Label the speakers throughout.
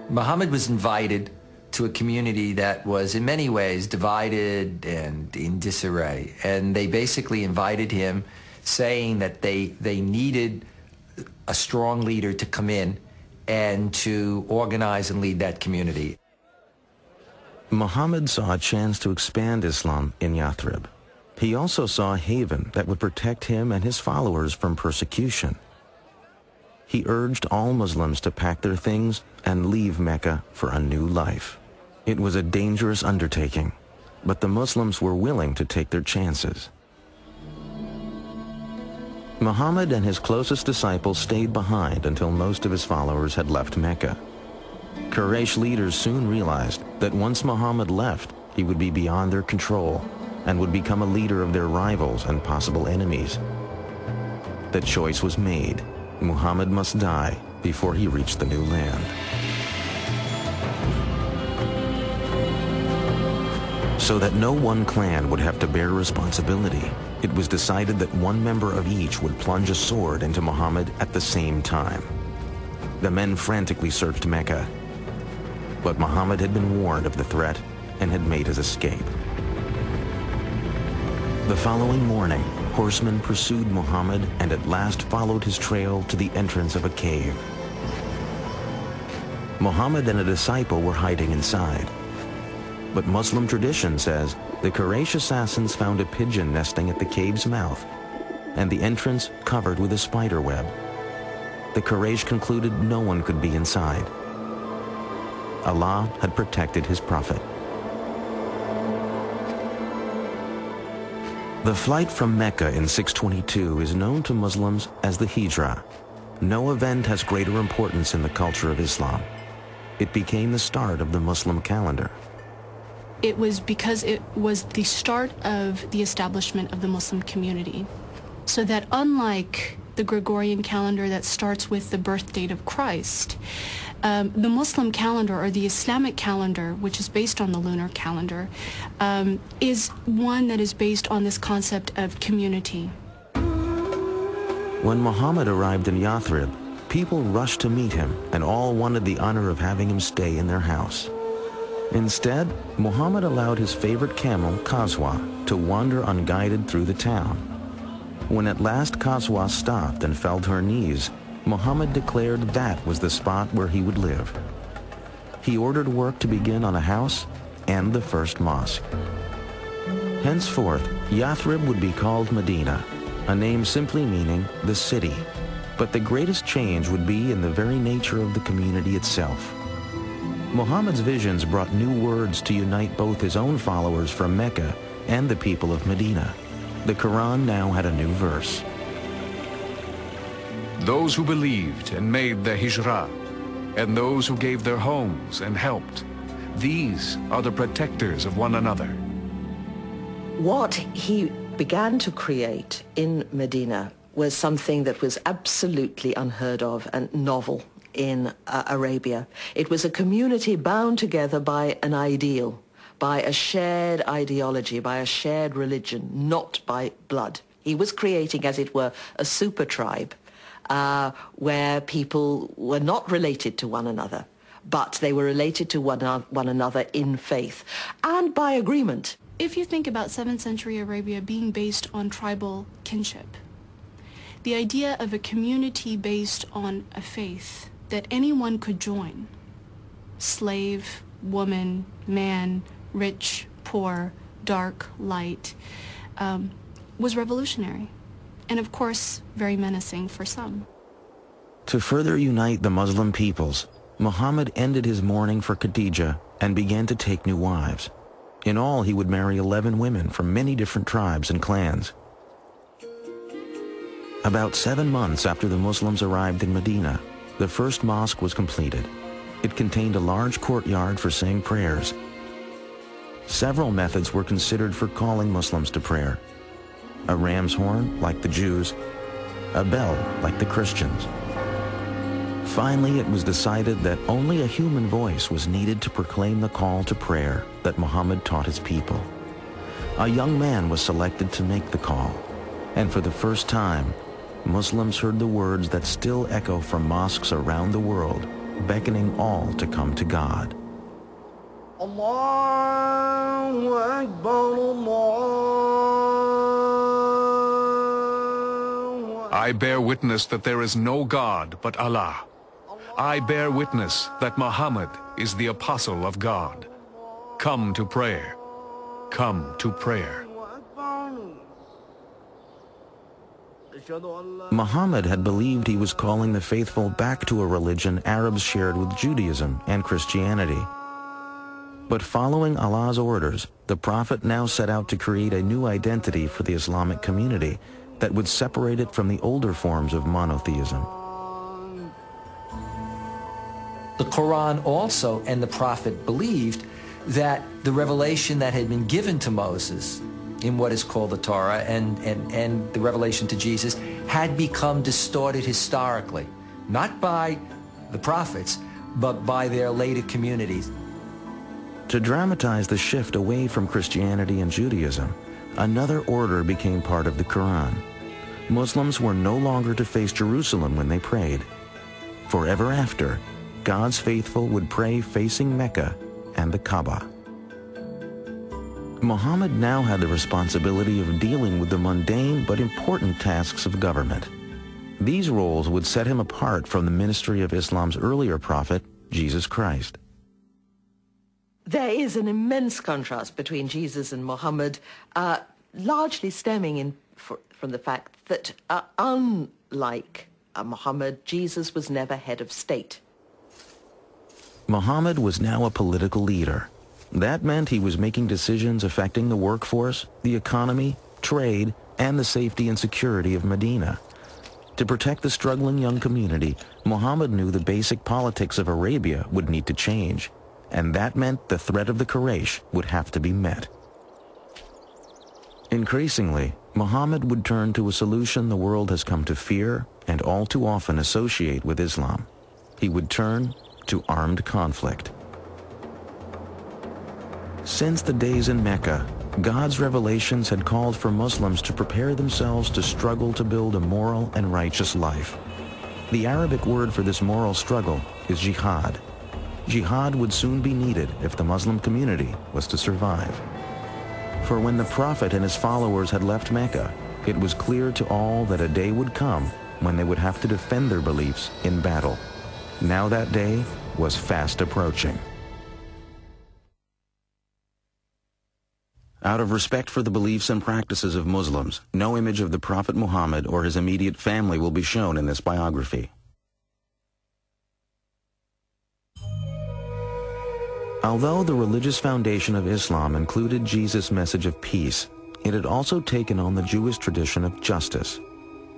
Speaker 1: Muhammad was invited to a community that was in many ways divided and in disarray. And they basically invited him saying that they needed a strong leader to come in and to organize and lead that community.
Speaker 2: Muhammad saw a chance to expand Islam in Yathrib. He also saw a haven that would protect him and his followers from persecution. He urged all Muslims to pack their things and leave Mecca for a new life. It was a dangerous undertaking, but the Muslims were willing to take their chances. Muhammad and his closest disciples stayed behind until most of his followers had left Mecca. Quraysh leaders soon realized that once Muhammad left, he would be beyond their control and would become a leader of their rivals and possible enemies. The choice was made. Muhammad must die before he reached the new land. So that no one clan would have to bear responsibility, it was decided that one member of each would plunge a sword into Muhammad at the same time. The men frantically searched Mecca, but Muhammad had been warned of the threat and had made his escape. The following morning, horsemen pursued Muhammad and at last followed his trail to the entrance of a cave. Muhammad and a disciple were hiding inside. But Muslim tradition says the Quraysh assassins found a pigeon nesting at the cave's mouth and the entrance covered with a spider web. The Quraysh concluded no one could be inside. Allah had protected his prophet. The flight from Mecca in 622 is known to Muslims as the Hijrah. No event has greater importance in the culture of Islam. It became the start of the Muslim calendar.
Speaker 3: It was because it was the start of the establishment of the Muslim community. So that unlike the Gregorian calendar that starts with the birth date of Christ, the Muslim calendar, or the Islamic calendar, which is based on the lunar calendar, is one that is based on this concept of community.
Speaker 2: When Muhammad arrived in Yathrib, people rushed to meet him and all wanted the honor of having him stay in their house. Instead, Muhammad allowed his favorite camel, Qaswa, to wander unguided through the town. When at last Qaswa stopped and fell to her knees, Muhammad declared that was the spot where he would live. He ordered work to begin on a house and the first mosque. Henceforth, Yathrib would be called Medina, a name simply meaning the city. But the greatest change would be in the very nature of the community itself. Muhammad's visions brought new words to unite both his own followers from Mecca and the people of Medina. The Quran now had a new verse.
Speaker 4: Those who believed and made the hijrah, and those who gave their homes and helped, these are the protectors of one another.
Speaker 5: What he began to create in Medina was something that was absolutely unheard of and novel in Arabia. It was a community bound together by an ideal, by a shared ideology, by a shared religion, not by blood. He was creating, as it were, a super tribe where people were not related to one another, but they were related to one another in faith and by agreement.
Speaker 3: If you think about 7th century Arabia being based on tribal kinship, the idea of a community based on a faith that anyone could join, slave, woman, man, rich, poor, dark, light, was revolutionary, and of course very menacing for some.
Speaker 2: To further unite the Muslim peoples, Muhammad ended his mourning for Khadija and began to take new wives. In all, he would marry 11 women from many different tribes and clans. About 7 months after the Muslims arrived in Medina, the first mosque was completed. It contained a large courtyard for saying prayers. Several methods were considered for calling Muslims to prayer. A ram's horn, like the Jews, a bell, like the Christians. Finally, it was decided that only a human voice was needed to proclaim the call to prayer that Muhammad taught his people. A young man was selected to make the call, and for the first time, Muslims heard the words that still echo from mosques around the world. beckoning all to come to God.
Speaker 6: Allahu Akbar, Allahu Akbar.
Speaker 4: I bear witness that there is no God but Allah. I bear witness that Muhammad is the apostle of God. Come to prayer. Come to prayer.
Speaker 2: Muhammad had believed he was calling the faithful back to a religion Arabs shared with Judaism and Christianity. But following Allah's orders, the Prophet now set out to create a new identity for the Islamic community that would separate it from the older forms of monotheism.
Speaker 1: The Quran also and the Prophet believed that the revelation that had been given to Moses in what is called the Torah and the revelation to Jesus had become distorted historically, not by the prophets, but by their later communities.
Speaker 2: To dramatize the shift away from Christianity and Judaism, another order became part of the Quran. Muslims were no longer to face Jerusalem when they prayed. Forever after, God's faithful would pray facing Mecca and the Kaaba. Muhammad now had the responsibility of dealing with the mundane but important tasks of government. These roles would set him apart from the ministry of Islam's earlier prophet, Jesus Christ.
Speaker 5: There is an immense contrast between Jesus and Muhammad, largely stemming from the fact that, unlike Muhammad, Jesus was never head of state.
Speaker 2: Muhammad was now a political leader. That meant he was making decisions affecting the workforce, the economy, trade, and the safety and security of Medina. To protect the struggling young community, Muhammad knew the basic politics of Arabia would need to change, and that meant the threat of the Quraysh would have to be met. Increasingly, Muhammad would turn to a solution the world has come to fear and all too often associate with Islam. He would turn to armed conflict. Since the days in Mecca, God's revelations had called for Muslims to prepare themselves to struggle to build a moral and righteous life. The Arabic word for this moral struggle is jihad. Jihad would soon be needed if the Muslim community was to survive. For when the Prophet and his followers had left Mecca, it was clear to all that a day would come when they would have to defend their beliefs in battle. Now that day was fast approaching. Out of respect for the beliefs and practices of Muslims, no image of the Prophet Muhammad or his immediate family will be shown in this biography. Although the religious foundation of Islam included Jesus' message of peace, it had also taken on the Jewish tradition of justice.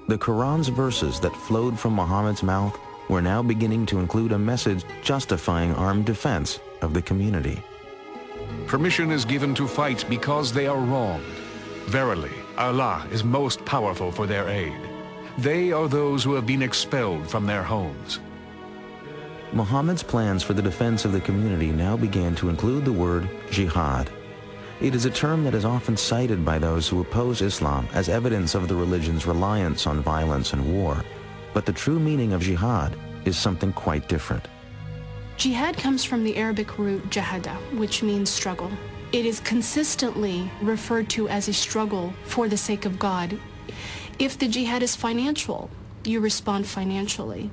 Speaker 2: The Quran's verses that flowed from Muhammad's mouth were now beginning to include a message justifying armed defense of the community.
Speaker 4: Permission is given to fight because they are wronged. Verily, Allah is most powerful for their aid. They are those who have been expelled from their homes.
Speaker 2: Muhammad's plans for the defense of the community now began to include the word jihad. It is a term that is often cited by those who oppose Islam as evidence of the religion's reliance on violence and war. But the true meaning of jihad is something quite different.
Speaker 3: Jihad comes from the Arabic root jahada, which means struggle. It is consistently referred to as a struggle for the sake of God. If the jihad is financial, you respond financially.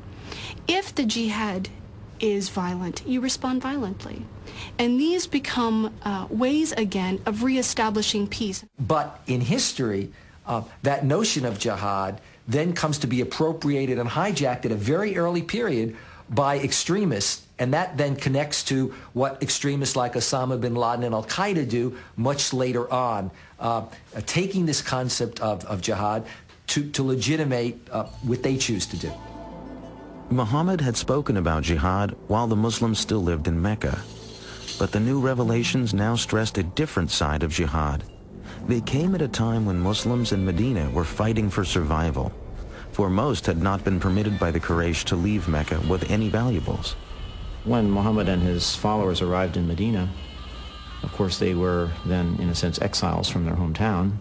Speaker 3: If the jihad is violent, you respond violently. And these become ways, again, of reestablishing peace.
Speaker 1: But in history, that notion of jihad then comes to be appropriated and hijacked at a very early period by extremists, and that then connects to what extremists like Osama bin Laden and Al-Qaeda do much later on, taking this concept of jihad to legitimate what they choose to do.
Speaker 2: Muhammad had spoken about jihad while the Muslims still lived in Mecca. But the new revelations now stressed a different side of jihad. They came at a time when Muslims in Medina were fighting for survival, for most had not been permitted by the Quraysh to leave Mecca with any valuables.
Speaker 7: When Muhammad and his followers arrived in Medina, of course they were then, in a sense, exiles from their hometown.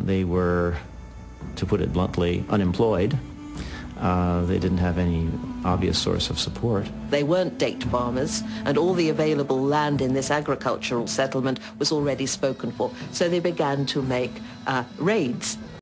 Speaker 7: They were, to put it bluntly, unemployed. They didn't have any obvious source of support.
Speaker 5: They weren't date farmers, and all the available land in this agricultural settlement was already spoken for. So they began to make raids